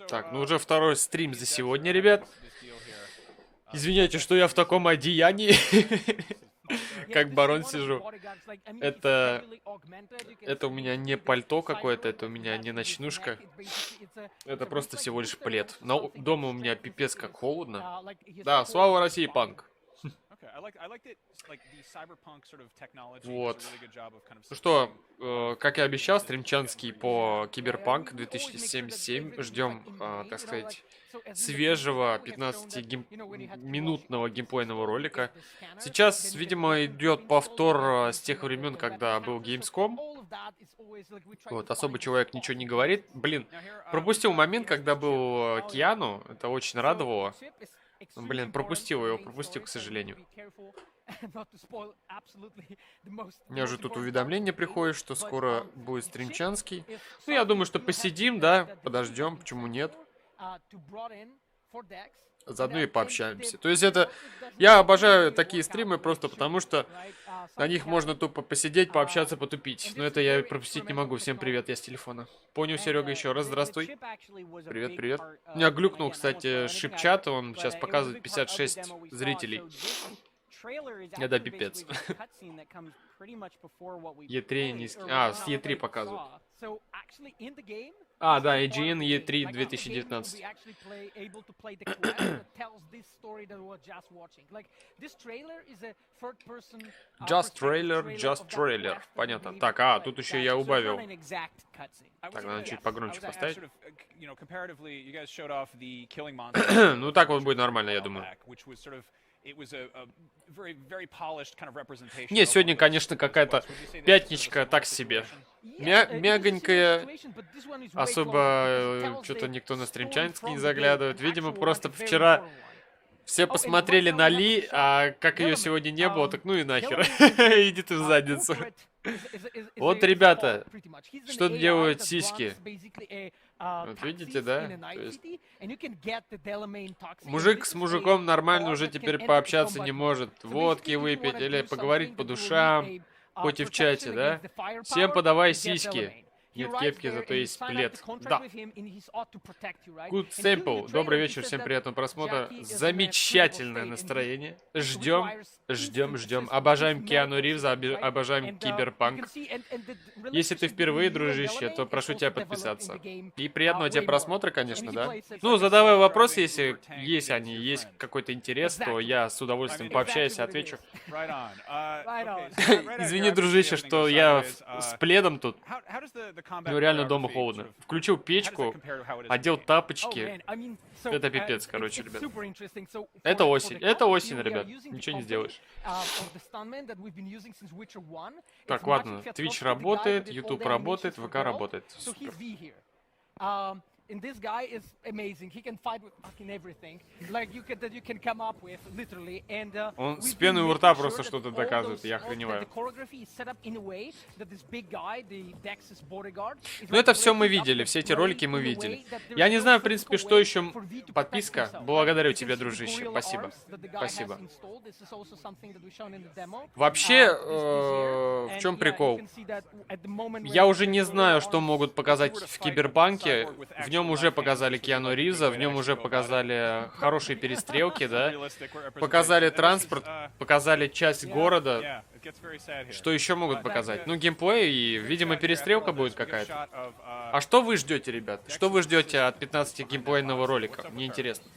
Так, ну уже второй стрим за сегодня, ребят. Извиняйте, что я в таком одеянии. Как барон сижу. Это у меня не пальто какое-то, это у меня не ночнушка. Это просто всего лишь плед. Но дома у меня пипец как холодно. Да, слава России, панк. Вот. Ну что, как и обещал, стримчанский по Cyberpunk 2077. Ждем, так сказать, свежего 15-минутного геймплейного ролика. Сейчас, видимо, идет повтор с тех времен, когда был Gamescom. Вот, особо человек ничего не говорит. Блин, пропустил момент, когда был Киану. Это очень радовало. Блин, пропустил, к сожалению. У меня уже тут уведомление приходит, что скоро будет стримчанский. Ну, я думаю, что посидим, да, подождем, почему нет. Заодно и пообщаемся. То есть это... Я обожаю такие стримы просто потому, что на них можно тупо посидеть, пообщаться, потупить. Но это я пропустить не могу. Всем привет, я с телефона. Понял, Серега, еще раз здравствуй. Привет, привет. У меня глюкнул, кстати, шип-чат, он сейчас показывает 56 зрителей. Это пипец. E3 не... А, с E3 показывают. А, да, IGN E3 2019. Just trailer. Понятно. Так, тут еще я убавил. Так, надо чуть погромче поставить. Ну, так вот будет нормально, я думаю. Не, сегодня, конечно, какая-то пятничка так себе. Мягонькая. Особо что-то никто на стримчанский не заглядывает. Видимо, просто вчера все посмотрели на Ли, а как ее сегодня не было, так ну и нахер. Иди ты в задницу. Вот, ребята, что делают сиськи. Вот видите, да? То есть... Мужик с мужиком нормально уже теперь пообщаться не может. Водки выпить или поговорить по душам, хоть и в чате, да? Всем подавай сиськи. Нет кепки, зато есть плед. Да. Good sample. Добрый вечер, всем приятного просмотра. Замечательное настроение. Ждем. Обожаем Киану Ривза, обожаем Cyberpunk. Если ты впервые, дружище, то прошу тебя подписаться. И приятного тебе просмотра, конечно, да? Ну, задавай вопрос, если есть какой-то интерес, то я с удовольствием пообщаюсь и отвечу. Извини, дружище, что я с пледом тут. Ну, реально дома холодно. Включил печку, одел тапочки. Это пипец, короче, ребят. Это осень, ребят. Ничего не сделаешь. Так, ладно. Twitch работает, YouTube работает, ВК работает. Супер. And this guy is amazing. He can fight with fucking everything, like that you can come up with, literally. And он с пеной у рта просто что-то доказывает, я охреневаю. Ну это все мы видели, все эти ролики мы видели. Я не знаю, в принципе, что еще... Подписка? Благодарю тебя, дружище. Спасибо. Спасибо. Вообще, в чем прикол? Я уже не знаю, что могут показать в Киберпанке. В нем уже показали Киану Ривза, в нем уже показали хорошие перестрелки, да? Показали транспорт, показали часть города. Что еще могут показать? Ну, геймплей и, видимо, перестрелка будет какая-то. А что вы ждете, ребят? Что вы ждете от 15 геймплейного ролика? Мне интересно.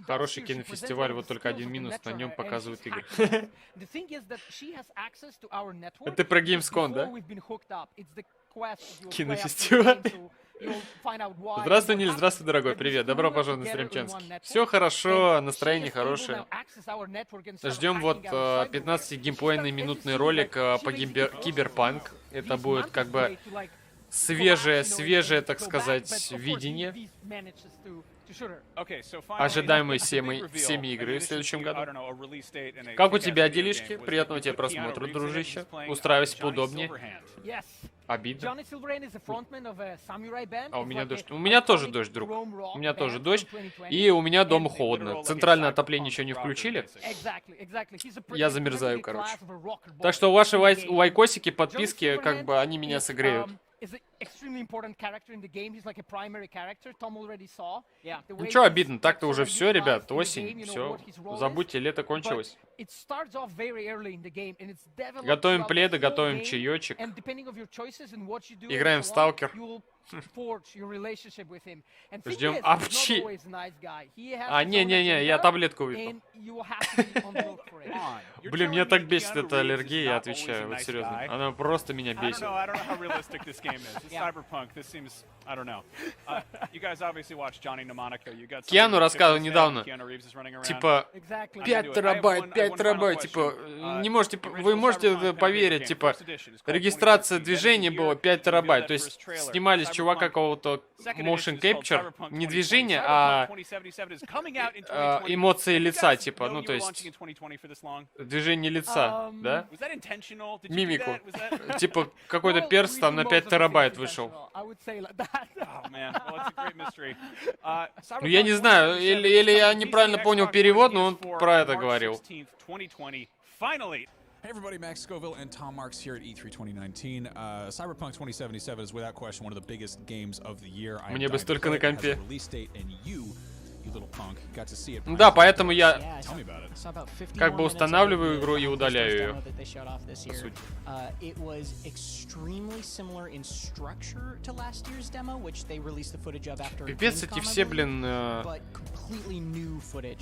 Хороший кинофестиваль, вот только один минус, на нем показывают игры. Это про Gamescom, да? Кинофестиваль. Здравствуй, Ниль, здравствуй, дорогой, привет, добро пожаловать на стримчанский. Все хорошо, настроение хорошее. Ждем вот 15 геймплейный минутный ролик по Cyberpunk. Это будет как бы свежее, так сказать, видение ожидаемой всеми игры в следующем году. Как у тебя делишки? Приятного тебе просмотра, дружище. Устраивайся поудобнее. Обидно. А у меня дождь. У меня тоже дождь, друг. У меня тоже дождь. И у меня дома холодно. Центральное отопление еще не включили. Я замерзаю, короче. Так что ваши лайкосики, подписки, как бы, они меня согреют. Ну что обидно, так-то уже все, ребят, осень, все, забудьте, лето кончилось. Готовим пледы, готовим чаечек, играем в сталкер. Ждем апчи. А, не-не-не, я таблетку выпил. Блин, меня так бесит эта аллергия, я отвечаю, вот серьезно. Она просто меня бесит. Киану рассказывал недавно, типа, 5 терабайт, типа, не можете, вы можете поверить, типа, регистрация движения была 5 терабайт, то есть снимали с чувака какого-то motion capture, не движение, а эмоции лица, типа, ну, то есть движение лица, да? Мимику. Типа, какой-то перс там на 5 терабайт вышел. Ну, я не знаю, или я неправильно понял перевод, но он про это говорил. Hey everybody, Max Scoville and Tom Marks here at E3 2019. Cyberpunk 2077 is without question one of the biggest games of the year. Мне бы столько на компе. Да, поэтому я как бы устанавливаю игру и удаляю ее. По сути. Пипец, эти все, блин,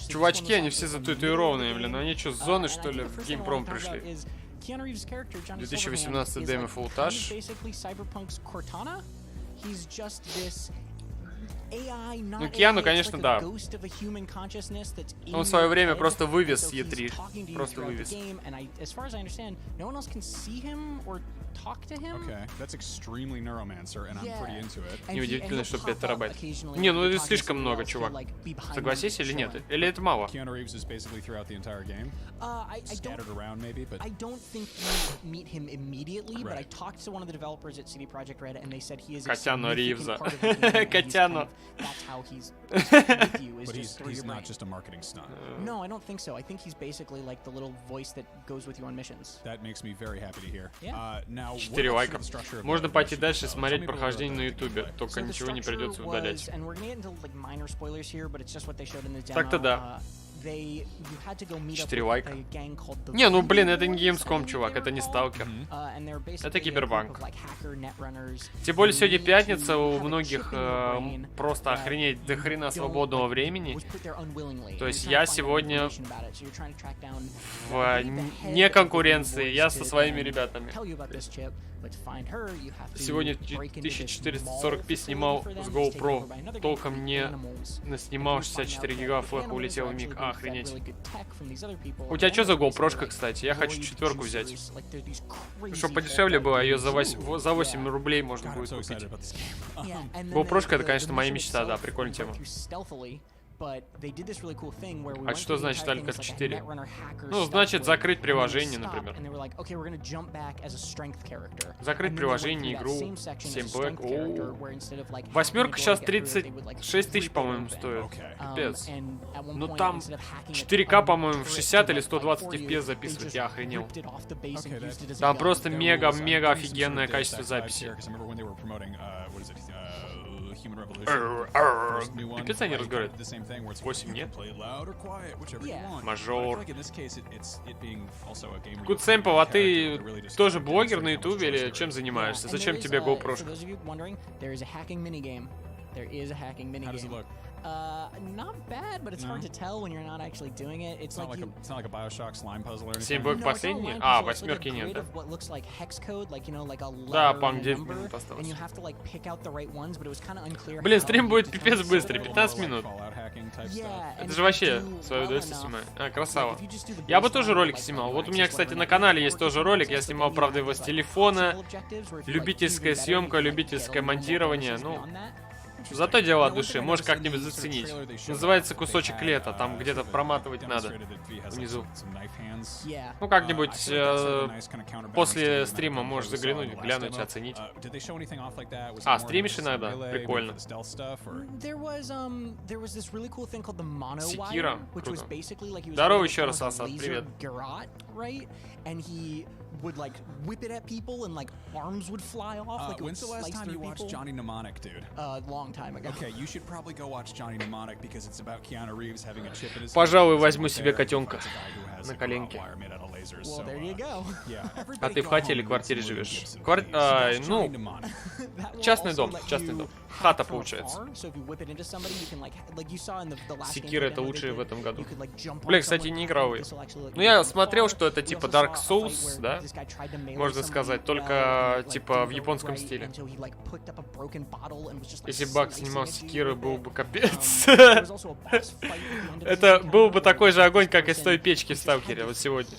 чувачки, они все зататуированные, блин. Они что, с зоны, что ли, в Геймпром пришли? 2018 демо фултаж. Ну, Киану, конечно, да. Он в свое время просто вывез E3. Просто вывез. Неудивительно, что 5 терабайт. Не, ну это слишком много, чувак. Согласись или нет? Или это мало? Котяну Ривза. Котяну. That's how he's with you is just through your brain. Not just a marketing stunt. No, I don't think so. I think he's basically like the little voice that goes with you on missions. That makes me very happy to hear. Now, 4 лайка. Можно пойти дальше и смотреть прохождение на ютубе, только ничего не придется удалять. Так-то да. 4 лайка. Не, ну блин, это не Gamescom, чувак, это не Сталкер. Это Киберпанк. Тем более сегодня пятница, у многих просто охренеть до хрена свободного времени. То есть я сегодня в не конкуренции, я со своими ребятами. Сегодня 1440p снимал с GoPro. Толком не наснимал, 64 гига флеха улетел в миг. Охренеть. У тебя что за GoPro-шка, кстати? Я хочу 4 взять. Чтобы подешевле было, ее за 8 рублей можно будет купить. GoPro-шка это, конечно, моя мечта, да, прикольная тема. А что значит Алька 4? Ну, значит закрыть приложение, например. Закрыть приложение, игру, 7 Black. Восьмерка сейчас 36 тысяч, по-моему, стоит. Пипец. Ну там 4К, по-моему, в 60 или 120 FPS записывать, я охренел. Там просто мега офигенное качество записи. Пипец они разговаривают. 8 нет? Мажор. Good Sample, а ты тоже блогер на ютубе или чем занимаешься? Зачем тебе GoPro? Not bad, but it's hard to tell when you're not actually doing it. It's like a BioShock slime puzzle or anything. 7 блок последний? А, восьмерки нет, да? Да, панк 9 осталось. Блин, стрим будет пипец быстрый, 15 минут. Это же вообще свое удовольствие снимаю. А, красава. Я бы тоже ролик снимал. Вот у меня, кстати, на канале есть тоже ролик. Я снимал, правда, его с телефона. Любительская съемка, любительское монтирование. Ну, зато дело от души. Можешь как-нибудь заценить. Называется «Кусочек лета». Там где-то проматывать надо. Внизу. Ну, как-нибудь после стрима можешь заглянуть, глянуть, оценить. А, стримишь иногда? Прикольно. Секира? Круто. Здорово еще раз, Асад. Привет. Would like whip it at people and like arms would fly off like it would When's the last time you watched Johnny Mnemonic, dude? Long time ago. Okay, you should probably go watch Johnny Mnemonic because it's about Keanu Reeves having a chip in his. Пожалуй, возьму себе котенка на коленке. Well, there you go. А ты в хате или квартире живешь? Ну, частный дом, частный дом. Хата, получается. Секира это лучшее в этом году. Бля, кстати, не играл я. Ну, я смотрел, что это типа Dark Souls, да? Можно сказать, только типа в японском стиле. Если бы Бак снимал Секиру, был бы капец. Это был бы такой же огонь, как из той печки в Сталкере вот сегодня.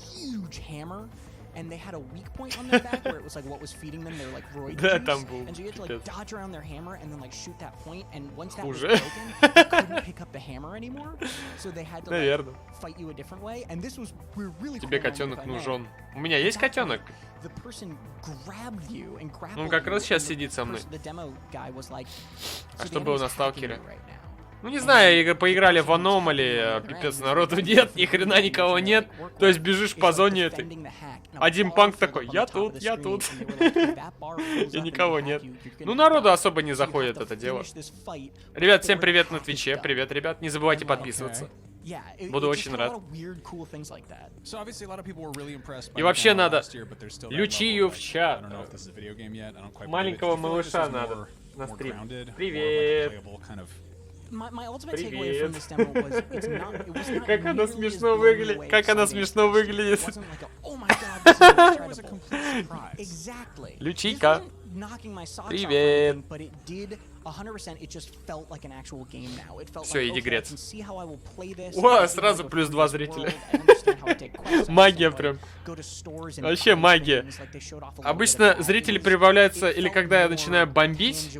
And they had a weak point on their back where it was like what was feeding them their like roid juice. And so you had to like dodge around their hammer and then like shoot that point. And once that was broken, you couldn't pick up the hammer anymore. So they had to like fight you a different way. And this was really cool. Тебе котенок нужен. У меня есть котенок. The person grabbed you and grabbed. Он как раз сейчас сидит со мной. А что было на Сталкере? Ну, не знаю, поиграли в Аномали, пипец, народу нет, ни хрена никого нет. То есть бежишь по зоне этой. Один панк такой, я тут. И никого нет. Ну, народу особо не заходит это дело. Ребят, всем привет на Твиче. Привет, ребят. Не забывайте подписываться. Буду очень рад. И вообще надо Лючию в чат. Маленького малыша надо на стрим. Привет. Привет. Как она смешно выглядит. Как она смешно выглядит. Лючика. Привет. Все, иди греться. О, сразу плюс 2 зрителя. Магия прям. Вообще магия. Обычно зрители прибавляются или когда я начинаю бомбить.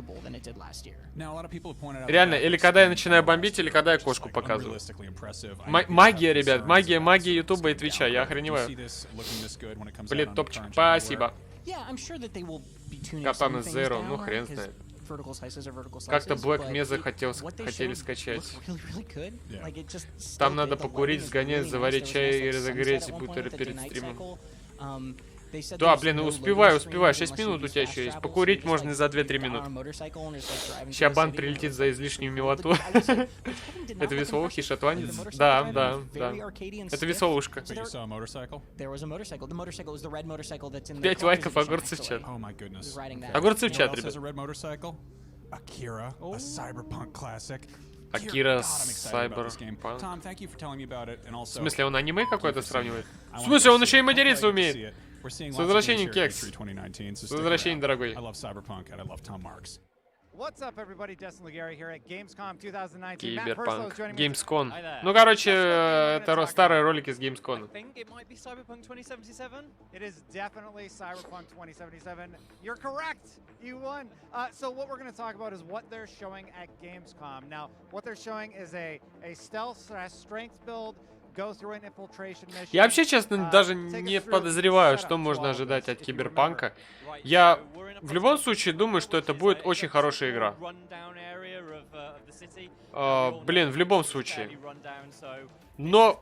Реально, или когда я начинаю бомбить, или когда я кошку показываю. Магия, ребят. Магия Ютуба и Твича. Я охреневаю. Блин, топчик. Спасибо. Капан из Zero. Ну, хрен знает. Как-то Black Mesa хотели скачать. Там надо покурить, сгонять, заварить чай и разогреть бутеры перед стримом. Да, блин, успевай. 6 минут у тебя еще есть. Покурить можно и за 2-3 минуты. Сейчас бан прилетит за излишнюю милоту. Это веселухий шотландец? Да. Это веселушка. 5 лайков, огурцы в чат. Огурцы в чат, ребят. Акира Cyberpunk. В смысле, он аниме какое-то сравнивает? В смысле, он еще и материться умеет? С возвращением, Кекс. С возвращением, дорогой. Киберпанк. Gamescom. Ну, короче, это старые ролики с Gamescom. You won. So what we're going to talk about is what they're showing at Gamescom. Now, what they're showing is a stealth/strength build. Я вообще, честно, даже не подозреваю, что можно ожидать от Киберпанка. Я в любом случае думаю, что это будет очень хорошая игра. Блин, в любом случае. Но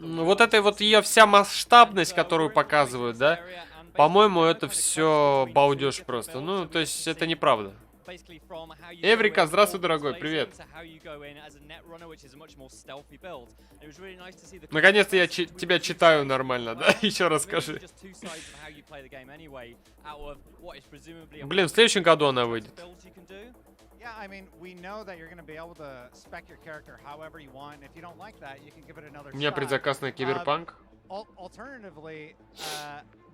вот эта вот ее вся масштабность, которую показывают, да, по-моему, это все балдеж просто. Ну, то есть, это неправда. Эврика, здравствуй, дорогой, привет. Наконец-то я тебя читаю нормально, да? Еще раз скажи. Блин, в следующем году она выйдет. У меня предзаказ на Киберпанк.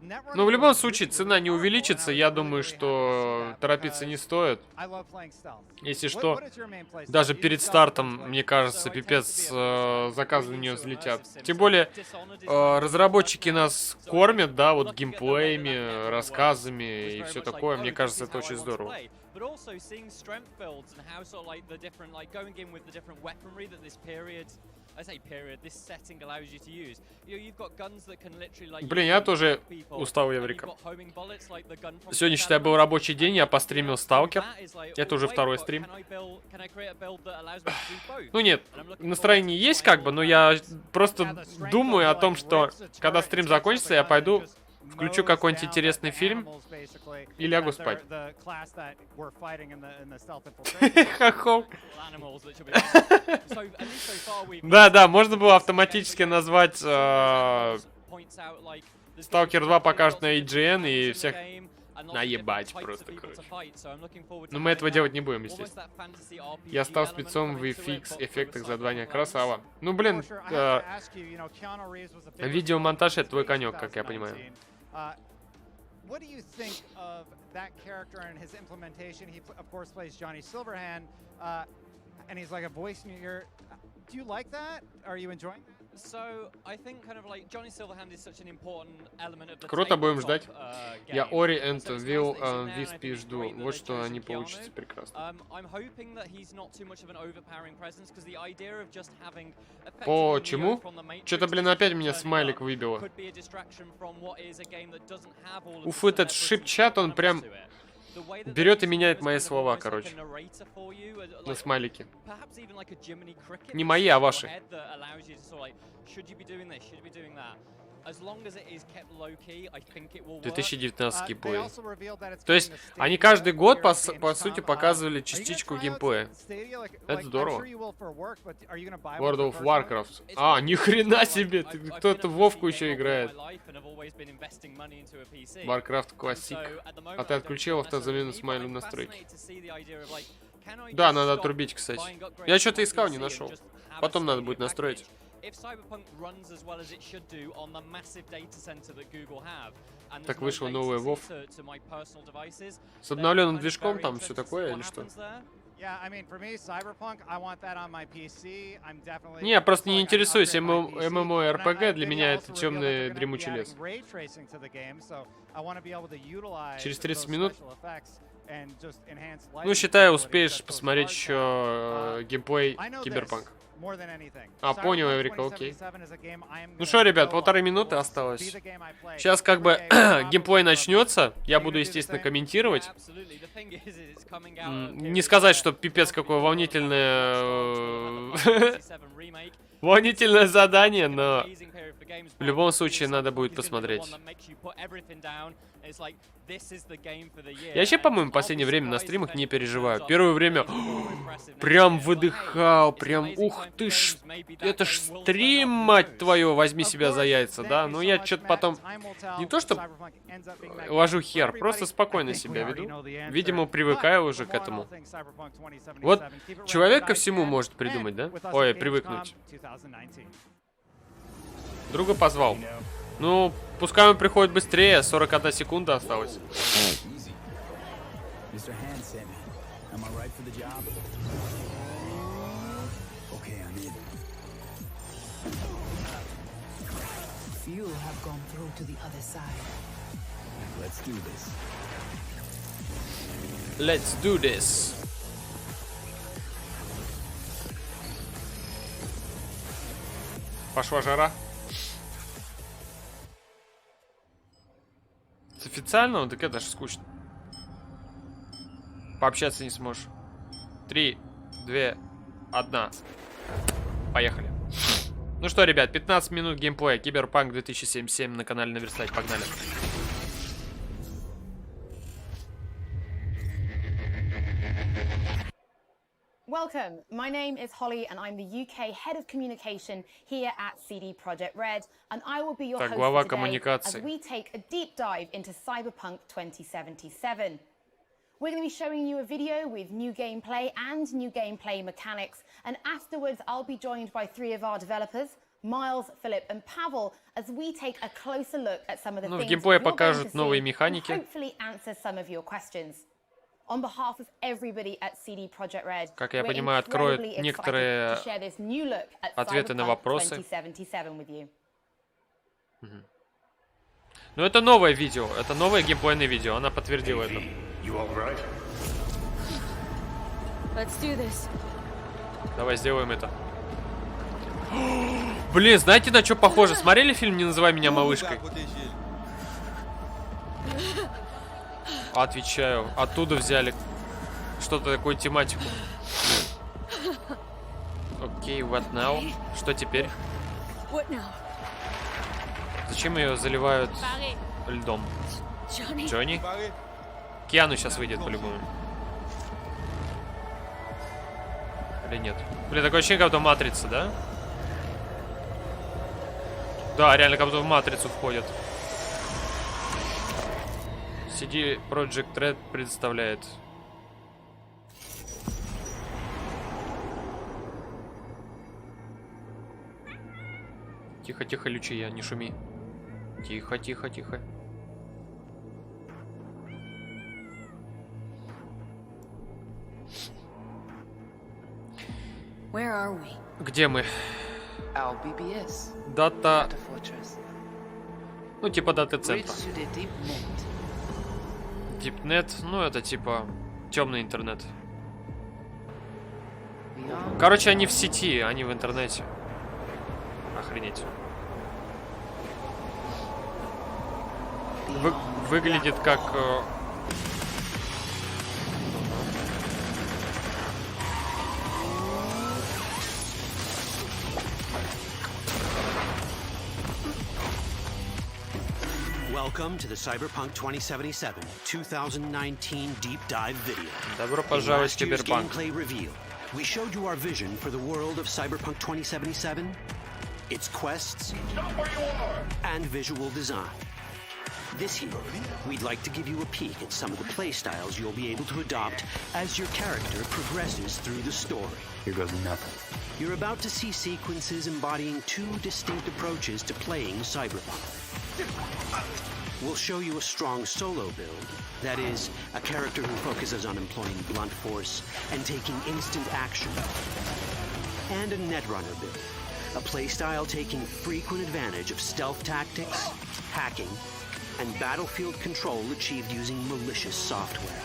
Но в любом случае цена не увеличится. Я думаю, что торопиться не стоит. Если что, даже перед стартом, мне кажется, пипец, заказы на нее взлетят. Тем более, разработчики нас кормят, да, вот геймплеями, рассказами и все такое. Мне кажется, это очень здорово. Блин, я тоже устал, Еврика. Сегодня, считай, был рабочий день, я постримил Сталкер. Это уже второй стрим. Ну нет, настроение есть как бы, но я просто думаю о том, что когда стрим закончится, я пойду, включу какой-нибудь интересный фильм и лягу спать. Хохол. Да, можно было автоматически назвать Сталкер 2 покажет на IGN и всех наебать просто, короче. Но мы этого делать не будем, естественно. Я стал спецом в эффектах за 2 дня. Красава. Ну, блин, видеомонтаж — это твой конек, как я понимаю. What do you think of that character and his implementation? He, of course, plays Johnny Silverhand, and he's like a voice in your... Do you like that? Are you enjoying that? Круто, будем ждать. Я Ори and Will Виспи жду. Вот что они получатся прекрасно. Почему? Что-то, блин, опять меня смайлик выбило. Уф, этот шип-чат, он прям берет и меняет мои слова, короче. На смайлике. Не мои, а ваши. 2019 геймплей. То есть, они каждый год, по сути, показывали частичку геймплея. Это здорово. World of Warcraft. А, ни хрена себе! Кто-то в Вовку еще играет. Warcraft Classic. А ты отключил автозамену смайлем настройки? Да, надо отрубить, кстати. Я что-то искал, не нашел. Потом надо будет настроить. Так вышел новый WoW. С обновленным движком там все такое или что? Не, я просто не интересуюсь. ММО-РПГ для меня это темный дремучий лес. Через 30 минут. Ну, считай, успеешь посмотреть еще геймплей Cyberpunk. А, понял, Эврика, окей. Ну что, ребят, 1,5 минуты осталось. Сейчас как бы геймплей начнется. Я буду, естественно, комментировать. Не сказать, что пипец какое волнительное... волнительное задание, но в любом случае надо будет посмотреть. Я вообще, по-моему, в последнее время на стримах не переживаю. Первое время прям выдыхал, прям ух ты ж, это ж стрим, мать твою, возьми себя за яйца, да? Но я что-то потом не то что ложу хер, просто спокойно себя веду. Видимо, привыкаю уже к этому. Вот человек ко всему может придумать, да? Ой, привыкнуть. Друга позвал. Ну, пускай он приходит быстрее, 41 секунда осталось. Let's do this. Пошла жара. С официального? Так это ж скучно. Пообщаться не сможешь. 3, 2, 1. Поехали. Ну что, ребят, 15 минут геймплея. Cyberpunk 2077 на канале Наверстать. Погнали. Welcome, my name is Holly and I'm the UK Head of Communication here at CD Projekt Red, and I will be your host today as we take a deep dive into Cyberpunk 2077. We're going to be showing you a video with new gameplay and new gameplay mechanics, and afterwards I'll be joined by 3 of our developers, Miles, Philip, and Pavel as we take a closer look at some of the Ну, в things геймплее you're going покажут to новые see and механики. hopefully answer some of your questions. On behalf of everybody at CD Projekt Red, Как я we're понимаю, откроют incredibly excited некоторые to share this new look at ответы на Cyberpunk вопросы. 2077 with you. Ну, это новое видео, это новое геймплейное видео, она подтвердила это. Let's do this. Давай сделаем это. Блин, знаете, на что похоже? Смотрели фильм «Не называй меня малышкой»? Отвечаю, оттуда взяли что-то такую тематику. Окей, what now? Что теперь? What now? Зачем ее заливают льдом? Джонни? Киану сейчас выйдет по-любому. Или нет? Блин, такое ощущение, как будто в Матрице, да? Да, реально, как будто в Матрицу входят. CD Projekt Red предоставляет. Тихо, тихо, Лючия, не шуми. Тихо, тихо, тихо. Where are we? Где мы? BBS. Дата... Fortress. Ну, типа дата-центра. Bridge to the deep net. Дипнет, ну это типа темный интернет. Beyond Короче, они в сети, они в интернете. Охренеть. Выглядит как... Welcome to the Cyberpunk 2077 2019 deep dive video. Добро пожаловать в In last year's Cyberpunk. gameplay reveal, we showed you our vision for the world of Cyberpunk 2077, its quests, and visual design. This year, we'd like to give you a peek at some of the playstyles you'll be able to adopt as your character progresses through the story. Here goes nothing. You're about to see sequences embodying two distinct approaches to playing Cyberpunk. We'll show you a strong solo build, that is, a character who focuses on employing blunt force and taking instant action, and a netrunner build, a playstyle taking frequent advantage of stealth tactics, hacking, and battlefield control achieved using malicious software.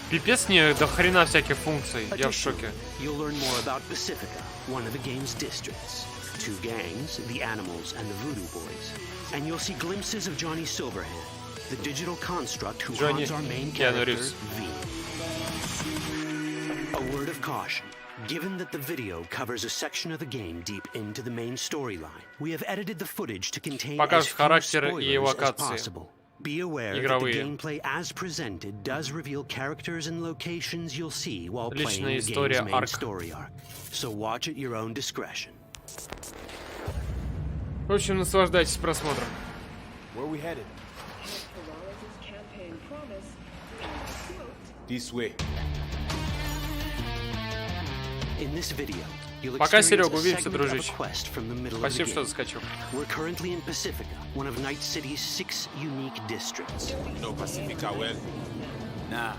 Пипец, не до хрена всяких функций, я в шоке. You'll learn more about Pacifica, one of the game's districts, two gangs, the Animals and the Voodoo Boys, and you'll see glimpses of Johnny Silverhand, the digital construct who Johnny haunts our main Keanu character, Reeves. V. A word of caution. Given that the video covers a section of the game deep into the main storyline, we have edited the footage to contain as Покажет few характер и spoilers as локации. possible. Be aware that the Игровые. gameplay as presented does reveal characters and locations you'll see while playing Личная the история, game's main арк. story arc. So watch at your own discretion. В общем, наслаждайтесь просмотром. Where are we headed? This way. In this video, you'll Пока, experience Серега, a увидимся, segment of a дружище. quest from the middle of the Спасибо, что game. заскочил. We're currently in Pacifica, one of Night City's 6 unique districts. No Pacifica, well. Nah.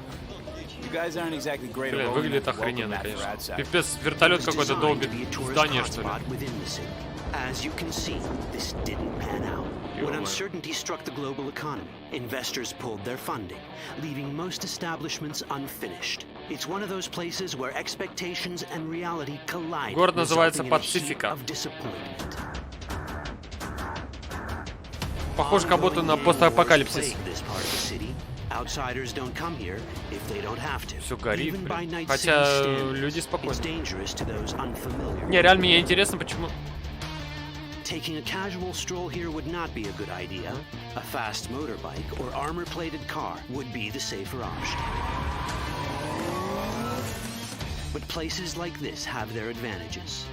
You guys aren't exactly great at Блин, rolling выглядит that welcome охрененно, mat for конечно. outside. Пипец, вертолет It was какой-то designed долбит to be a tourist здание, что ли. hotspot within the city. As you can see, this didn't pan out. When Ё-моё. uncertainty struck the global economy, investors pulled their funding, leaving most establishments unfinished. It's one of those places where expectations and reality collide. Город называется resulting in a heap Пацифика. of disappointment. Похоже, как будто на постапокалипсис. This part of the city. Outsiders don't come here if they don't have to. Всё горит, Even by блин. Night Хотя City standards, люди it's спокойны. dangerous to those unfamiliar. Не, реально мне интересно, почему... Taking a casual stroll here would not be a good idea. A fast motorbike or armor-plated car would be the safer option. But places like this have their advantages.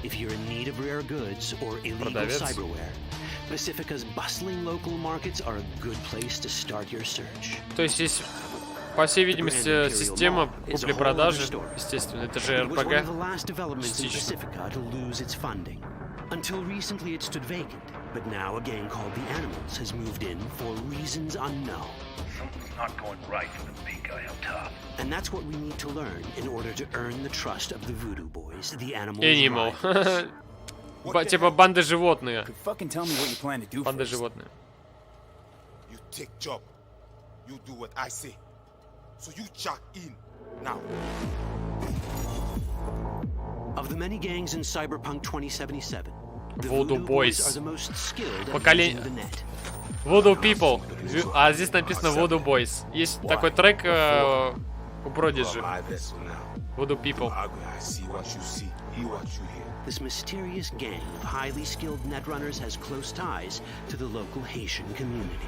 If you're in need of rare goods or illegal Продавец. cyberware, Pacifica's bustling local markets are a good place to start your search. То есть здесь, по всей видимости, система купли-продажи, естественно, это же It was one of the РПГ. last developments in Частично. Pacifica to lose its funding. Until recently it stood vacant, but now a gang called the Animals has moved in for reasons unknown. Something's not going right for the big guy up top. And that's what we need to learn in order to earn the trust of the Voodoo Boys, the Animals. Animal. Типа банды животные. Банды животные. You take job. You do what I say. So you check in now. Of the many gangs in Cyberpunk 2077, the Voodoo Boys are the most skilled at поколение using the net. Voodoo People. А здесь написано Voodoo Boys. Есть такой трек у Prodigy. Voodoo People. This mysterious gang of highly skilled netrunners has close ties to the local Haitian community.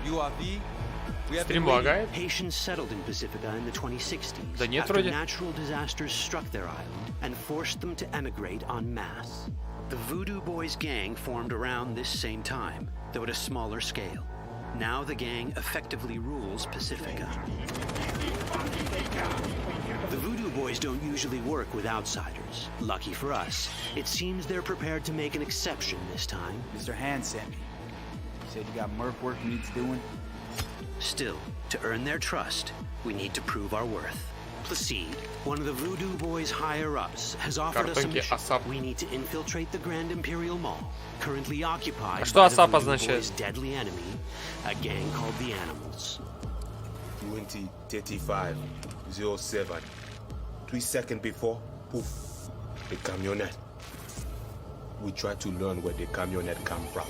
Стрим лагает? Haitians settled in Pacifica in the 2060s Да нет, after вроде. natural disasters struck their island and forced them to emigrate en masse. The Voodoo Boys gang formed around this same time, though at a smaller scale. Now the gang effectively rules Pacifica. The Voodoo Boys don't usually work with outsiders. Lucky for us, it seems they're prepared to make an exception this time. Mr. Hand sent me. He said you got merc work needs doing. Still, to earn their trust, we need to prove our worth. Placide, one of the Voodoo Boys' higher-ups, has offered us a mission. We need to infiltrate the Grand Imperial Mall, currently occupied by the Voodoo Boys' deadly enemy, a gang called the Animals. 20:35:07. 3 seconds before, poof, the camionette. We try to learn where the camionette come from.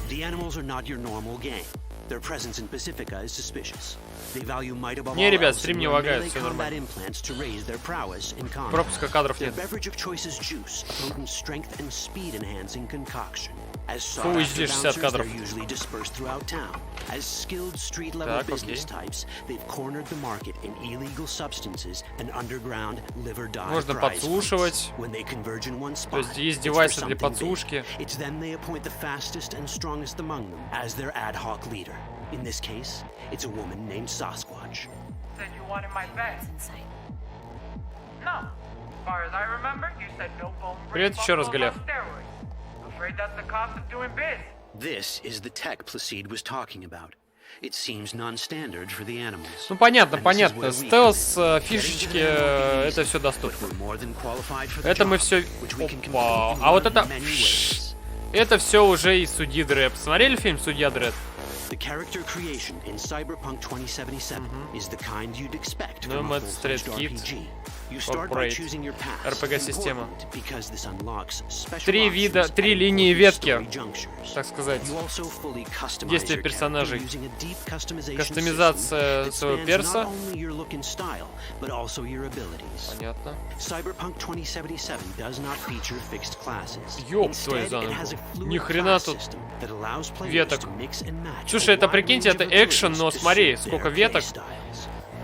The Animals are not your normal gang. Their presence in Pacifica is suspicious. They value might above all Не, ребят, else стрим and не run лагает, melee все combat нормально. implants to raise their prowess in combat. Пропуска кадров Their нет. beverage of choice is juice, a potent strength and speed enhancing concoction. As Full sought HD after 60 bouncers, кадров. they're usually dispersed throughout town. As skilled street level Так, business окей. types, they've cornered the market in illegal substances and underground live or die Можно prize подслушивать. fights. When they converge in one spot, То есть есть it's for девайсы для something подслушки. big. It's then they appoint the fastest and strongest among them as their ad hoc leader. In this case, it's a woman named Sasquatch. Said you wanted my bed. That's insane. No. As far as I remember, you said no bone Привет еще раз, Галев. Afraid that's the cost of doing biz. This is the tech Placide was talking about. It seems non-standard for the Animals. Ну понятно, And this is понятно. where we Стелс, come in. фишечки, Getting to the это все But доступно. we're more than qualified for the Это мы job, все. which we can complete Опа. in А вот one of это. many ways. Это все уже из Судьи Дрэд. Смотрели фильм Судья Дрэд? The character creation in Cyberpunk 2077 is the kind you'd expect Ну, from a это full-fledged Street Kid. RPG. You start by Corporate. choosing your path. RPG-система. Because this unlocks special Три вида, options три at линии important ветки, story junctures. так сказать. You also fully customize Действия your персонажей. character using a deep customization Кастомизация system that своего spans перса. not only your look and style, but also your abilities. Понятно. Cyberpunk 2077 does not feature fixed classes. Ёб твою Instead, за it ногу. has a fluid Ни хрена class тут system that allows players веток. to mix and match Слушай, a это wide прикиньте, range это of экшен, abilities но to смотри, suit сколько their веток. playstyles.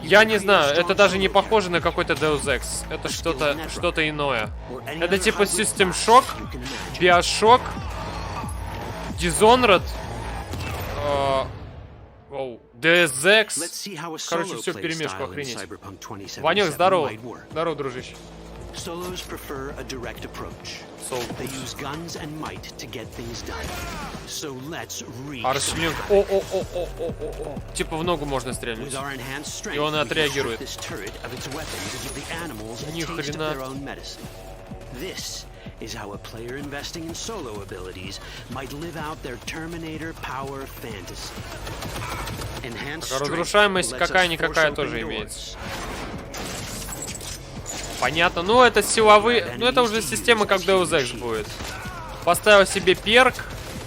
Я не знаю, это даже не похоже на какой-то Deus Ex. Это что-то иное. Это типа System Shock, Bioshock, Dishonored, Deus Ex. Короче, все вперемешку, охренеть. Ванек, здорово. Здорово, дружище. Solos prefer a direct approach. They use guns and might to get things done. So let's read. А расчленёнка. О. Типа в ногу можно стрельнуть. With our enhanced strength, И он we can отреагирует. strip this turret of its weapons and give the animals a Ни taste of хрена. their own medicine. This is how a player investing in solo abilities might live out their Terminator power fantasy. Enhanced strength Разрушаемость lets us какая-никакая force тоже open имеется. doors. Понятно. Ну, это силовые... Ну, это уже система как Deus Ex будет. Поставил себе перк,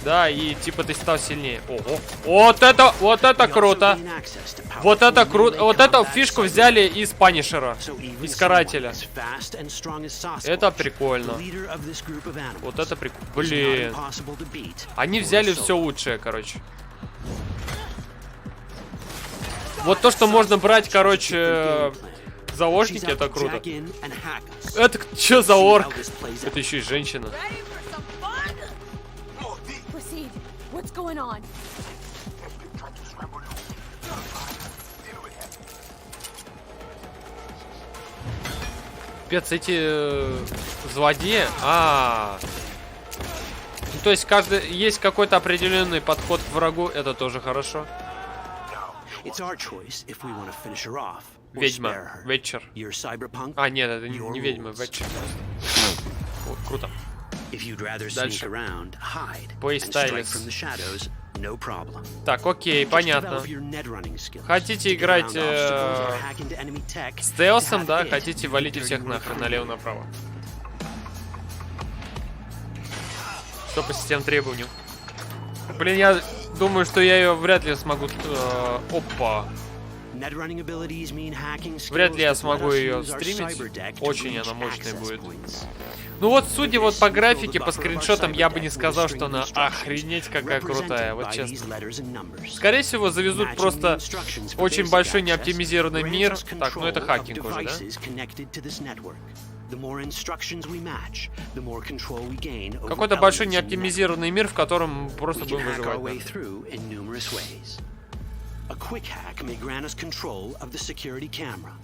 да, и типа ты стал сильнее. Ого. Вот это круто. Вот это круто. Вот эту фишку взяли из Панишера, из Карателя. Это прикольно. Вот это прикольно. Блин. Они взяли все лучшее, короче. Вот то, что можно брать, короче, заложники, это круто. Это что за орк? Это еще и женщина. Proceed. What's going on? Пец, эти злодеи. то есть есть какой-то определенный подход к врагу, это тоже хорошо. Ведьма, вечер. А, нет, это не ведьма, вечер. Вот, круто. Дальше. Плейстайлис. Так, окей, понятно. Хотите играть стелсом, да? Хотите, валите всех нахрен налево-направо. Что по системным требованиям? Блин, я думаю, что я ее вряд ли смогу... Опа. Вряд ли я смогу ее стримить. Очень она мощная будет. Ну вот, судя вот по графике, по скриншотам, я бы не сказал, что она охренеть какая крутая, вот честно. Скорее всего, завезут просто очень большой неоптимизированный мир. Так, ну это хакинг уже, да? Какой-то большой неоптимизированный мир, в котором мы просто будем выживать. A quick hack may grant us control of the security camera.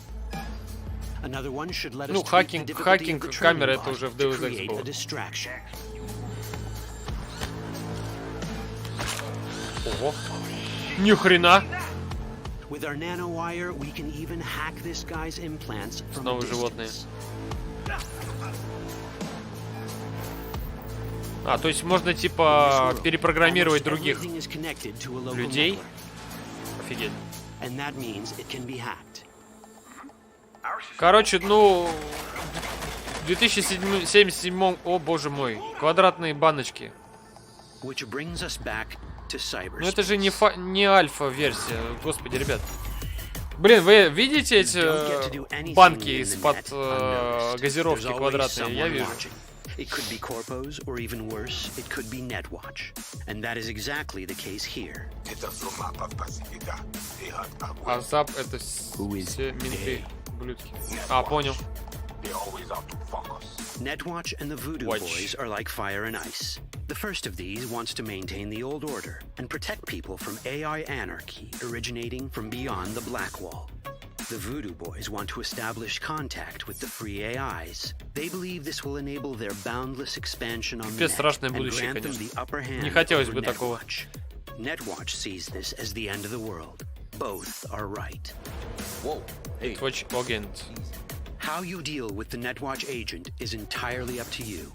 Another one should let us ну, хакинг камеры это уже в Deus Ex было. Ого. Ни хрена. Снова животные. А, то есть можно типа перепрограммировать других людей. Офигеть. Короче, ну... В 2077... О, боже мой. Квадратные баночки. Ну это же не альфа-версия. Господи, ребят. Блин, вы видите эти банки из-под газировки квадратные? Я вижу. It could be corpos, or even worse, it could be Netwatch. And that is exactly the case here. А зап это все менты, ублюдки. А, понял. Netwatch and the Voodoo Boys are like fire and ice. The first of these wants to maintain the old order and protect people from AI anarchy originating from beyond the Black Wall. The Voodoo Boys want to establish contact with the free AIs. They believe this will enable their boundless expansion on the net and grant them the upper hand over Netwatch. Netwatch sees this as the end of the world. Both are right. Whoa. Hey. Netwatch agent. How you deal with the Netwatch agent is entirely up to you.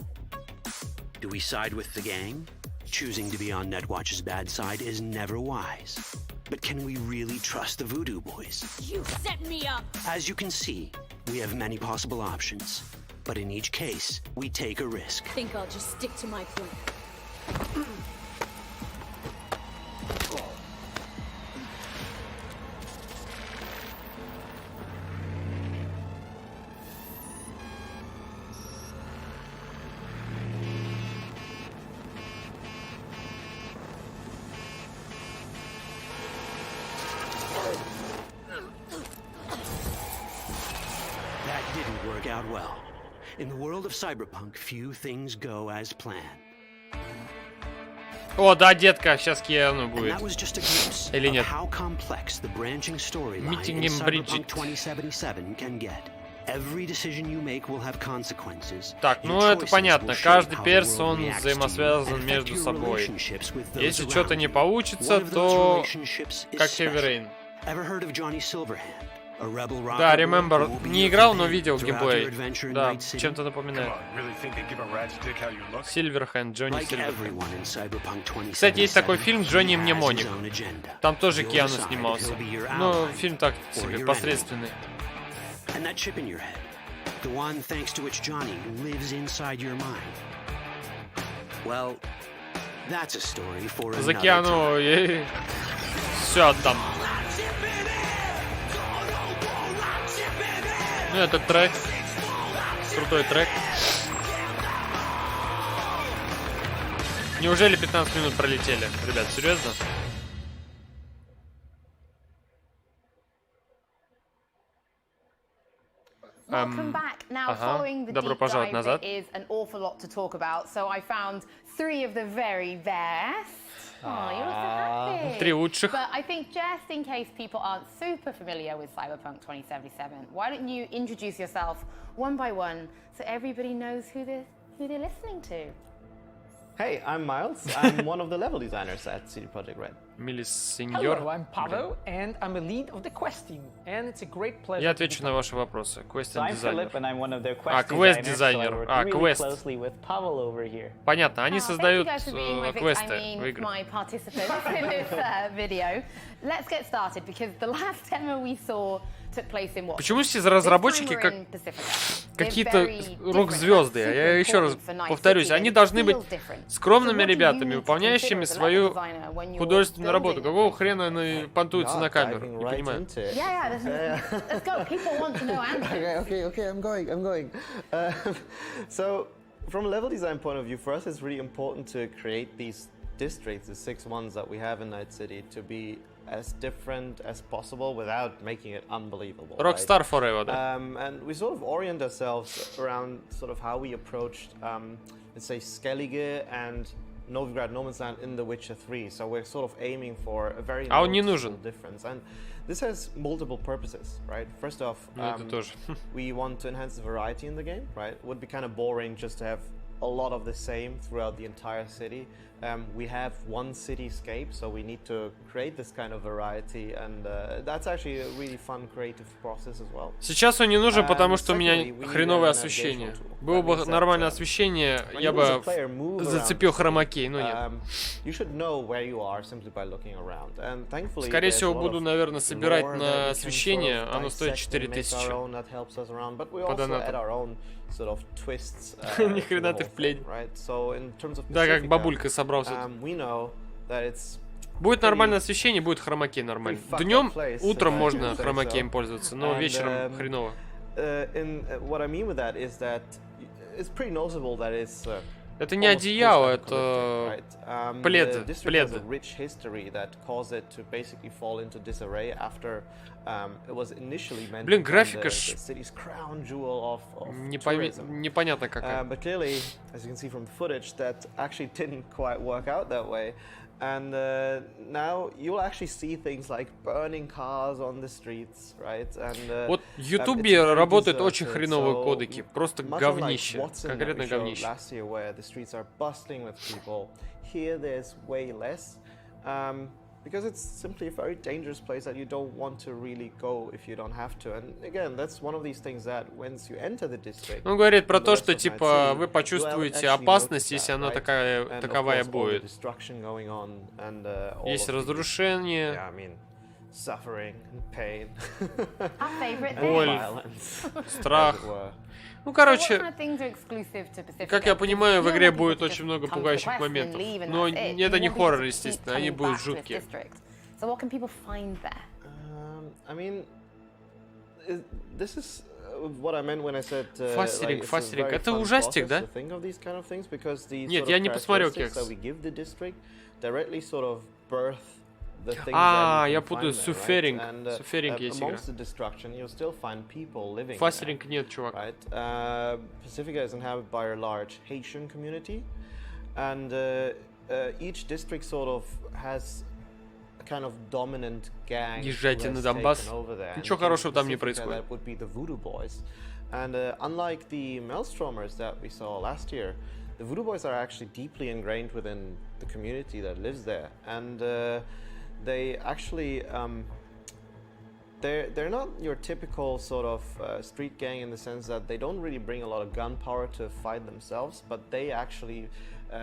Do we side with the gang? Choosing to be on Netwatch's bad side is never wise. But can we really trust the Voodoo Boys? You set me up! As you can see, we have many possible options. But in each case, we take a risk. Think I'll just stick to my plan. In the world of Cyberpunk, few things go as planned. О, да, детка, сейчас Киану будет. Или нет? Митингем Бриджит. Так, ну это понятно. Каждый перс, он взаимосвязан между собой. Если что-то не получится, то как Heavy Rain. Да, Remember. Не играл, но видел геймплей. Да, чем-то напоминает. Silverhand, Джонни Silverhand. Кстати, есть такой фильм «Джонни Мнемоник». Там тоже Киану снимался. Но фильм так себе, посредственный. За Киану и... все отдам. Ну, это трек. Крутой трек. Неужели 15 минут пролетели? Ребят, серьезно? Welcome back. Now, following the deep dive, there is an awful lot to talk about. So I found 3 of the very best. Oh, you're so happy. 3 лучших. But I think just in case people aren't super familiar with Cyberpunk 2077, why don't you introduce yourself one by one so everybody knows who they're listening to? Hey, I'm Miles. I'm one of the level designers at CD Projekt Red. Hello, I'm Pavel, and I'm a lead of the quest team, and it's a great pleasure. Я отвечу на ваши вопросы. Квест-дизайнер. Квест-дизайнер. Квест. Понятно, они создают квесты в игры. Почему все разработчики как какие-то рок-звезды? Я еще раз повторюсь, они должны быть скромными ребятами, выполняющими свою художественную работу. Какого хрена они понтуются на камеру? Не понимаю. Okay, I'm going. So, from a level design point of view, for us it's really important to create these districts, the 6 ones that we have in Night City, to be as different as possible without making it unbelievable. Rockstar forever, да? And we sort of orient ourselves around sort of how we approached, let's say, Skellige and Novigrad No Man's Land in The Witcher 3. So we're sort of aiming for a very noticeable difference. And this has multiple purposes, right? First off, we want to enhance the variety in the game, right? It would be kind of boring just to have a lot of the same throughout the entire city. We have one cityscape, so we need to create this kind of variety, and that's actually a really fun creative process as well. Сейчас он не нужен, потому что у меня хреновое освещение. Было бы нормальное освещение, я бы зацепил хромакей, но нет. Скорее всего, буду, наверное, собирать на освещение, оно стоит 4000 по донату. Ни хрена ты вплеть. Да, как бабулька собрался. Будет нормальное освещение, будет хромакей нормально. Днем, утром можно хромакеем пользоваться, но вечером хреново. Это не одеяло, это пледы. Блин, графика ж непонятно какая. And now you'll actually see things like burning cars on the streets, right? And вот в Ютубе работают очень хреновые кодеки, просто говнище, конкретно говнище. Last year, where the streets are bustling with people, here there's way less, because it's simply a very dangerous place that you don't want to really go if you don't have to. And again, that's one of these things that once you enter the district. Он говорит про то, что типа вы почувствуете опасность, если она таковая будет. Есть разрушение, боль, страх. Ну, короче, как я понимаю, в игре будет очень много пугающих моментов. Но это не хоррор, естественно, они будут жуткие. Фастеринг. Это ужастик, да? Нет, я не посмотрел Кекс. Я путаю с суферинг. Суферинг есть игра. Фастеринг нет, чувак. Pacifica is inhabited by a large Haitian community, and each district sort of has a kind of dominant gang. Езжайте на Донбасс. Ничего хорошего там не происходит. That would be the Voodoo Boys, and unlike the Maelstromers that we saw last year, the Voodoo Boys are actually deeply ingrained within the community that lives there, and they actually they're not your typical sort of street gang in the sense that they don't really bring a lot of gunpowder to fight themselves, but they actually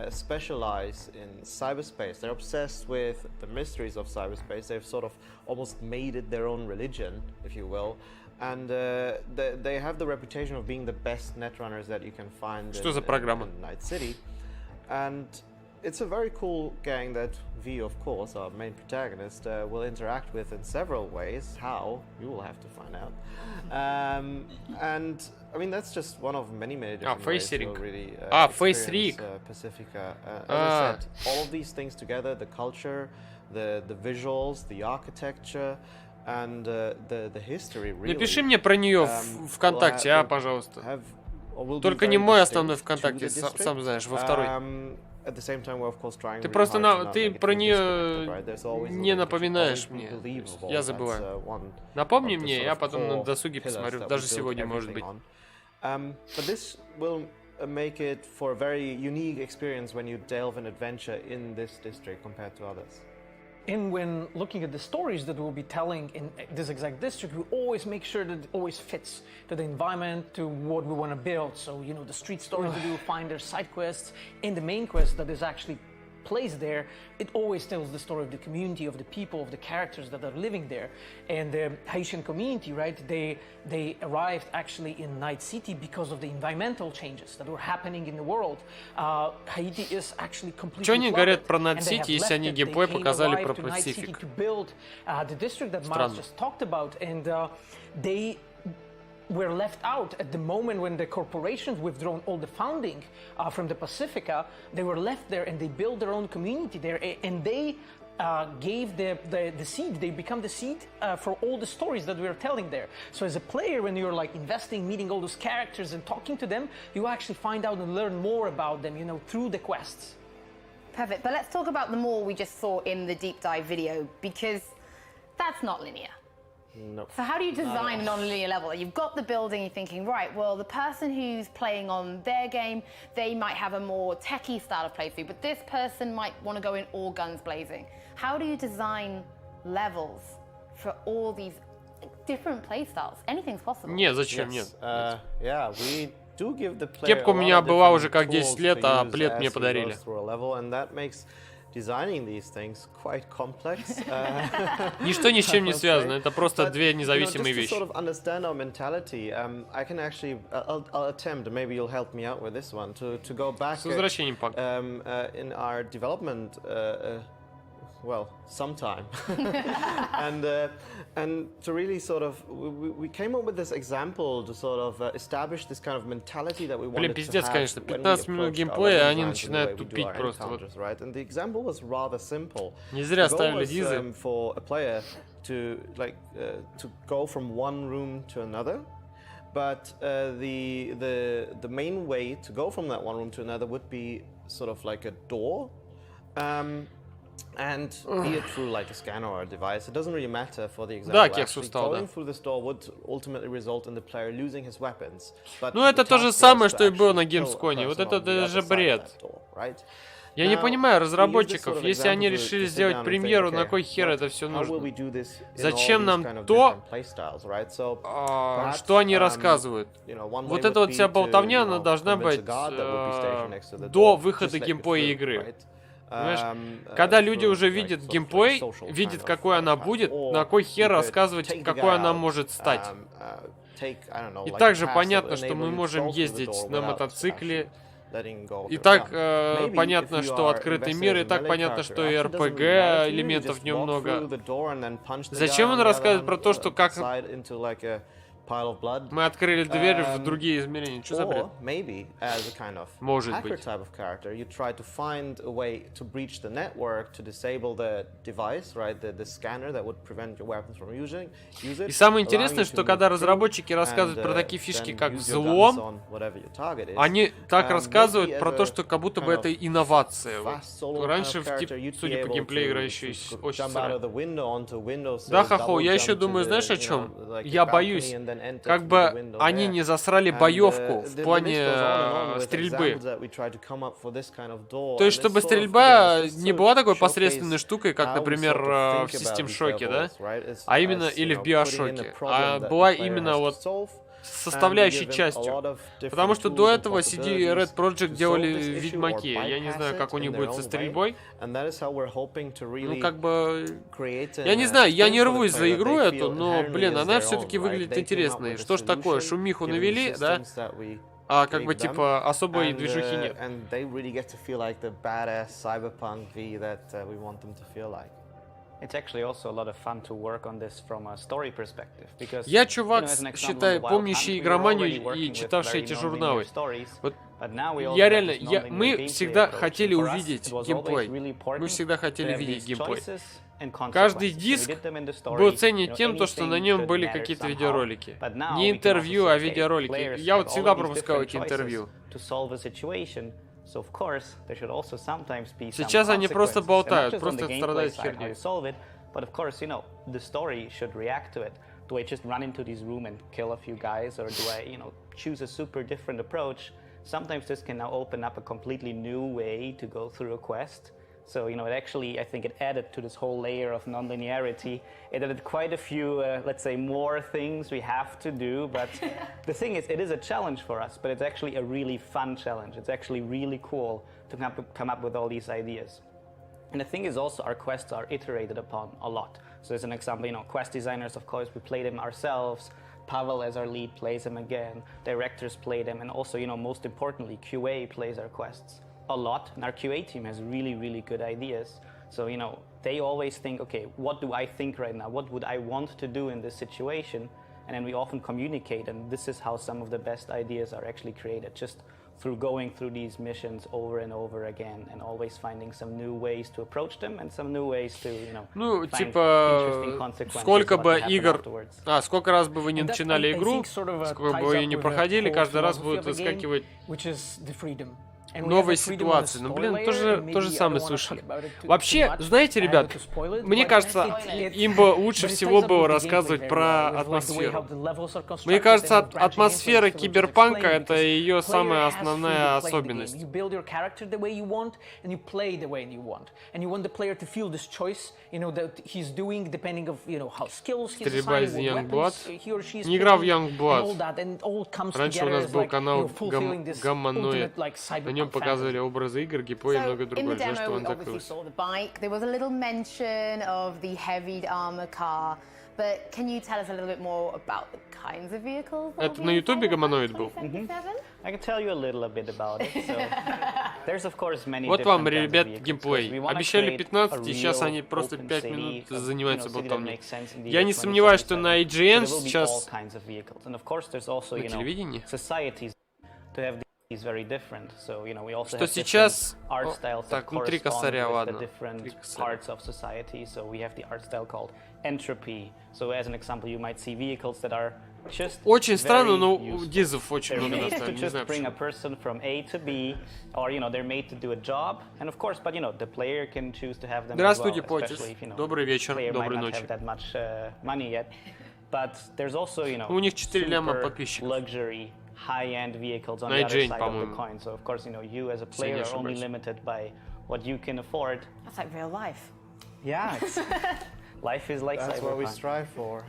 specialize in cyberspace. They're obsessed with the mysteries of cyberspace. They've sort of almost made it their own religion, if you will. And they have the reputation of being the best netrunners that you can find in Night City. And it's a very cool gang that V, of course, our main protagonist, will interact with in several ways. How? You will have to find out. And I mean, that's just one of many different ways to really experience Pacifica. As I said, all of these things together, the culture, the visuals, the architecture, and the history, really. Напиши мне про нее в ВКонтакте, пожалуйста. Только не мой основной ВКонтакте, сам знаешь, во второй. Ты просто ты про нее не напоминаешь мне. Я забываю. Напомни мне, я потом на досуге посмотрю. Даже сегодня, может быть. make it for a very unique experience when you delve in adventure in this district compared to others. And when looking at the stories that we'll be telling in this exact district, we always make sure that it always fits to the environment, to what we want to build. So, you know, the street stories that you will find, their side quests, and the main quest that is actually placed there, it always tells the story of the community, of the people, of the characters that are living there. And the Haitian community, right, they arrived actually in Night City because of the environmental changes that were happening in the world. Haiti is actually completely Что они говорят про Night Night City, если они геймплей показали про Pacific? To build the district that Miles just talked about, and they were left out at the moment when the corporations withdrawn all the founding from the Pacifica. They were left there and they built their own community there, and they gave the seed. They become the seed for all the stories that we are telling there. So as a player, when you're like investing, meeting all those characters and talking to them, you actually find out and learn more about them, you know, through the quests. Perfect, but let's talk about the more we just saw in the deep dive video, because that's not linear. Nope. So how do you design a non-linear level? You've got the building, you're thinking, right, well, the person who's playing on their game, they might have a more techie style of playthrough, but this person might want to go in all guns blazing. How do you design levels for all these different playstyles? Anything's possible. Не, зачем, нет. Yeah, we do give the player Кепка у меня была уже как 10 лет, а плед мне подарили. Designing these things quite complex. Ничто ни с чем не связано, это просто две независимые вещи. To sort of understand our mentality, I can actually, I'll attempt, maybe you'll help me out with this one, to go back С возвращением, Пак. In our development, well, sometime, and to really sort of, we came up with this example to sort of establish this kind of mentality that we wanted to have. Конечно, 15 минут геймплея, они начинают тупить просто. Right? And the example was rather simple. Не зря ставили дизы. For a player to go from one room to another. But the main way to go from that one room to another would be sort of like a door. And be it through like a scanner or a device, it doesn't really matter for the example. Да, кекс устал, да. Going through this door would ultimately result in the player losing his weapons. Ну это то же самое, что и было на Gamescom. Вот это же бред. Я не понимаю разработчиков, если они решили сделать премьеру, на кой хер это все нужно? Зачем нам то, что они рассказывают? Вот эта вот вся болтовня, она должна быть до выхода геймплея игры. Понимаешь? Когда люди уже видят геймплей, видят, какой она будет, на кой хер рассказывать, какой она может стать. И также понятно, что мы можем ездить на мотоцикле. И так понятно, что открытый мир, и так понятно, что и РПГ элементов в нем много. Зачем он рассказывает про то, что как мы открыли дверь в другие измерения? Что за бред? Может быть. И самое интересное, что когда разработчики рассказывают про такие фишки, как взлом, они так рассказывают про то, что как будто бы это инновация. Вот. Раньше, судя по геймплею, игра еще очень сырая. Да, хохол, я еще думаю, знаешь о чем? Я боюсь, как бы они не засрали боевку в плане стрельбы. То есть, чтобы стрельба не была такой посредственной штукой, как, например, в System Shock, да? А именно, или в Биошоке. А была именно вот составляющей частью. Потому что до этого CD Red Project делали Ведьмаки. Я не знаю, как у них будет со стрельбой. Ну, как бы... Я не знаю, я не рвусь за игру эту, но, блин, она все-таки выглядит интересной. Что ж такое, шумиху навели, да? А как бы, типа, особой движухи нет. Я чувак, считай, помнящий игроманию и читавший эти журналы. Вот я реально, мы всегда хотели увидеть геймплей. Мы всегда хотели видеть геймплей. Каждый диск был ценен тем, что на нем были какие-то видеоролики. Не интервью, а видеоролики. Я вот всегда пропускал эти интервью. Сейчас они просто болтают, просто страдают херней. But of course, you know, the story should react to it. Do I just run into this room and kill a few guys, or do I, you know, choose a super different approach sometimes this can now open up a completely new way to go through a quest. So, you know, it actually, I think it added to this whole layer of non-linearity. It added quite a few, let's say, more things we have to do. But the thing is, it is a challenge for us, but it's actually a really fun challenge. It's actually really cool to come up with all these ideas. And the thing is also, our quests are iterated upon a lot. So as an example, you know, quest designers, of course, we play them ourselves. Pavel as our lead plays them again. Directors play them. And also, you know, most importantly, QA plays our quests a lot, and our QA team has really, really good ideas. So, you know, they always think, okay, what do I think right now? What would I want to do in this situation? And then we often communicate, and this is how some of the best ideas are actually created, just through going through these missions over and over again, and always finding some new ways to approach them, and some new ways to, you know, ну, find типа, сколько бы игр, сколько раз бы вы не начинали игру, сколько бы вы ее не проходили, каждый раз будет выскакивать новые ситуации. Ну, блин, то же самое слышали. Вообще, знаете, ребят, мне кажется, им бы лучше всего было рассказывать про атмосферу. Мне кажется, атмосфера киберпанка — это ее самая основная особенность. Стрельба из Youngblood. Не играл в Youngblood. Раньше у нас был канал Гомоноид. На нем показывали образы игр, геймплей и многое другое. Жаль, что он закрылся. Это на ютубе Гомоноид был? Вот вам, ребят, геймплей. Обещали 15, и сейчас они просто 5 минут занимаются болтовней. Я не сомневаюсь, что на IGN сейчас, на телевидении, что сейчас... так, внутри косаря, ладно. Очень странно, но дизов очень много наставили, не знаю почему. Здравствуйте, Потис. Добрый вечер, доброй ночи. У них 4 ляма подписчиков. High-end vehicles on the other side of the coin. So of course, you know, you as a player are only limited by what you can afford. That's like real life. Yeah, life is like That's Cyberpunk. what we strive for.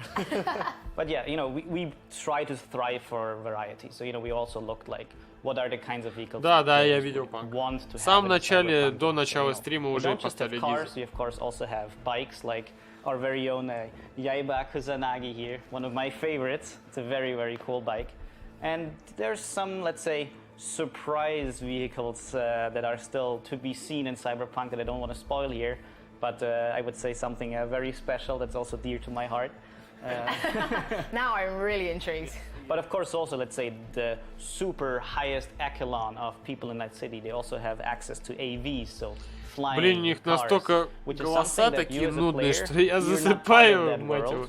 But yeah, you know, we try to thrive for variety. So, you know, we also looked like what are the kinds of vehicles да, я видел панк. В самом начале, до начала стрима уже поставили дизель. We of course also have bikes like our very own Yaiba Kusanagi here, one of my favorites. It's a very, very cool bike. And there's some, let's say, surprise vehicles that are still to be seen in Cyberpunk that I don't want to spoil here, but I would say something very special that's also dear to my heart. Now I'm really intrigued. But of course also, let's say, the super highest echelon of people in that city, they also have access to AVs, so блин, у них настолько голоса такие нудные, что я засыпаю, мать его.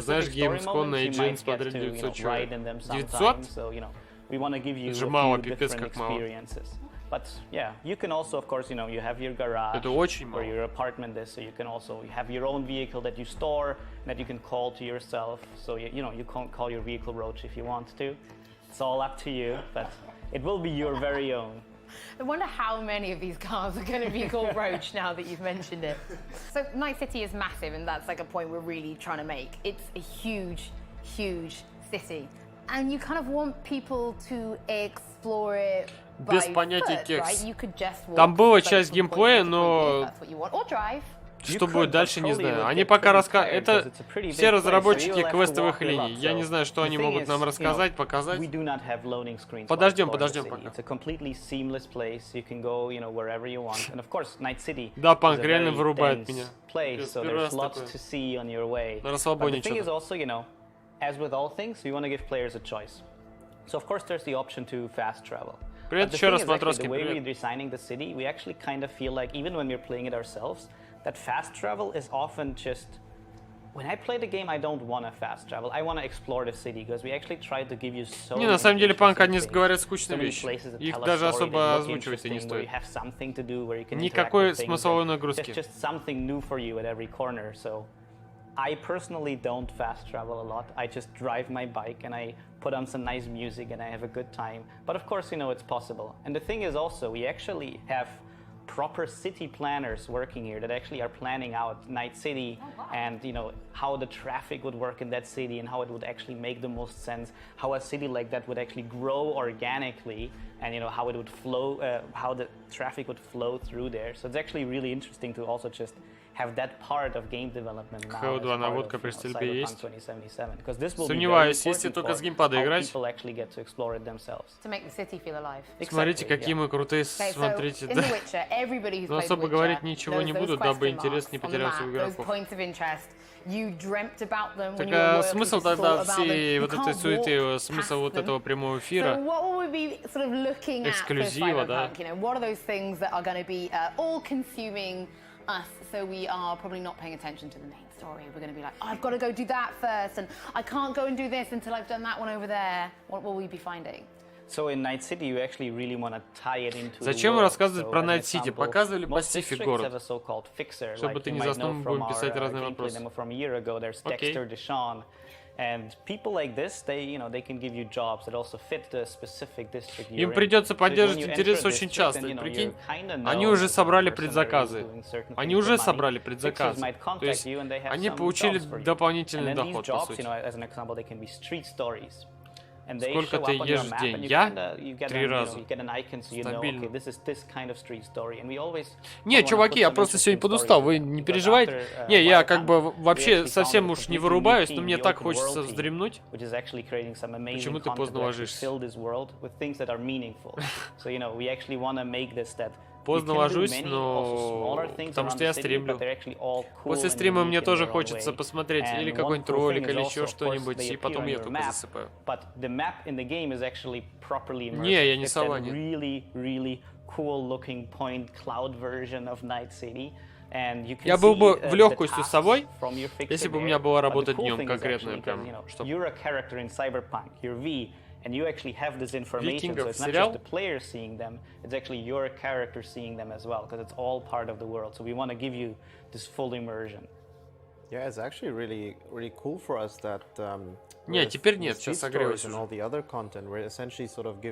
Знаешь, Gamescom на IGN смотреть 900 человек. 900? Это же мало, пипец как мало. But yeah, you can also, of course, you know, you have your garage where your apartment is, so you can also have your own vehicle that you store, that you can call to yourself. So, you know, you can't call your vehicle Roach if you want to. It's all up to you, but it will be your very own. I wonder how many of these cars are going to be called Roach now that you've mentioned it. So Night City is massive, and that's like a point we're really trying to make. It's a huge, huge city. And you kind of want people to explore it by foot, right? You could just walk. Там была часть геймплея, но что будет дальше, не знаю. Они пока рассказывают... Это все разработчики квестовых линий. Я не знаю, что они могут нам рассказать, показать. Подождем пока. Да, панк реально вырубает меня. Первый раз такое. На расслабоне что-то. As with all things, we want to give players a choice. So of course there's the option to fast travel. Привет, еще раз, Матросский, the way we're designing the city, we actually kind of feel like, even when we're playing it ourselves, that fast travel is often just... When I play the game, I don't want to fast travel. I want to explore the city, because we actually try to give you so Не, на самом деле, панк, они говорят скучные вещи. Их даже особо озвучивать и не стоит. Никакой смысловой нагрузки. There's just something new for you at every corner, so... I personally don't fast travel a lot. I just drive my bike and I put on some nice music and I have a good time. But of course, you know, it's possible. And the thing is also, we actually have proper city planners working here that actually are planning out Night City and, you know, how the traffic would work in that city and how it would actually make the most sense, how a city like that would actually grow organically, and, you know, how it would flow, how the traffic would flow through there. So it's actually really interesting to also just have that part of game development now as part of, Cyberpunk 2077, because this will be very important for how people actually get to explore it themselves. To make the city feel alive. Смотрите, какие мы крутые, смотрите, да. Но особо говорить ничего не буду, дабы интерес не потерялся у игроков. Так смысл тогда всей вот этой суеты, смысл вот этого прямого эфира, эксклюзива, да? Us, so we are probably not paying attention to the main story. We're going to be like, oh, I've got to go do that first, and I can't go and do this until I've done that one over there. What will we be finding? So in Night City, you actually really want to tie it into. Зачем рассказывать про Night City? Показывали Pacific город. Чтобы ты не заснул, мы будем писать разные вопросы. Окей. And people like this, they, you know, they can give you jobs that also fit the specific district you're in. Им придется поддерживать интерес очень часто. Прикинь, они уже собрали предзаказы. Они уже собрали предзаказы. То есть они получили дополнительный доход, по сути. Сколько ты ешь в день? Я? 3 раза. Стабильно. Не, чуваки, я просто сегодня подустал, вы не переживайте. Не, я как бы вообще совсем уж не вырубаюсь, но мне так хочется вздремнуть. Почему ты поздно ложишься? Поздно ложусь, но потому что я стримлю. После стрима мне тоже хочется посмотреть или какой-нибудь ролик, или еще что-нибудь, и потом я только засыпаю. Не, я не сова, нет. Я был бы в легкостью с собой, если бы у меня была работа днем конкретная, прям, чтобы... And you actually have this information, so it's not just the player seeing them, it's actually your character seeing them as well, because it's all part of the world. So we want to give you this full immersion. Yeah, it's actually really cool for us that Нет, теперь нет, сейчас согрелась уже.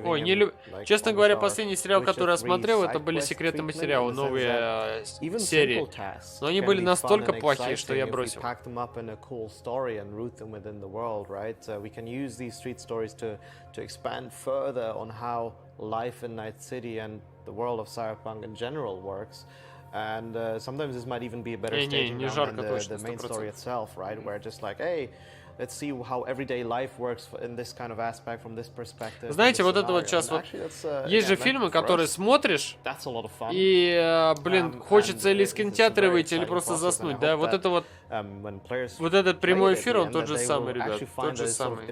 Ой, честно говоря, последний сериал, который я смотрел, это были секретные материалы, новые серии. Но они были настолько плохие, что я бросил. And sometimes this might even be a better staging ground than the main story itself, right? Where just like, hey, let's see how everyday life works in this kind of aspect from this perspective. Знаете, вот это вот сейчас вот... Есть же фильмы, которые смотришь, и, блин, хочется или из кинотеатра выйти, или просто заснуть, да? Вот это вот... Вот этот прямой эфир, он тот же самый, ребят, тот же самый.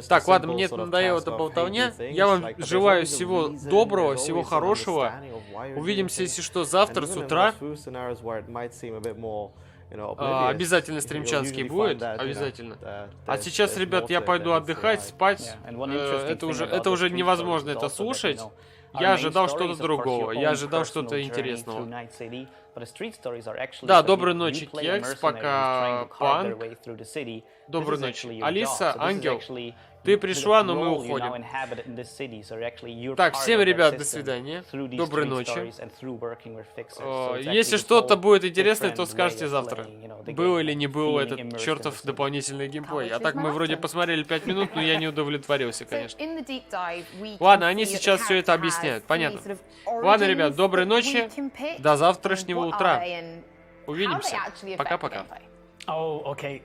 Так, ладно, мне это надоело, эта болтовня. Я вам желаю всего доброго, всего хорошего. Увидимся, если что, завтра с утра. Обязательно стримчанский будет, обязательно. А сейчас, ребят, я пойду отдыхать, спать. Это уже невозможно это слушать. Я ожидал что-то другого, я ожидал что-то интересного. Да, доброй ночи, Кекс, пока, Панк. Доброй ночи. Алиса, Ангел, ты пришла, но мы уходим. Так, всем, ребят, до свидания. Доброй ночи. Если что-то будет интересное, то скажите завтра. Был или не был этот чертов дополнительный геймплей. А так мы вроде посмотрели 5 минут, но я не удовлетворился, конечно. Ладно, они сейчас все это объясняют, понятно. Ладно, ребят, доброй ночи. До завтрашнего утра. Увидимся. Пока-пока. Oh, okay.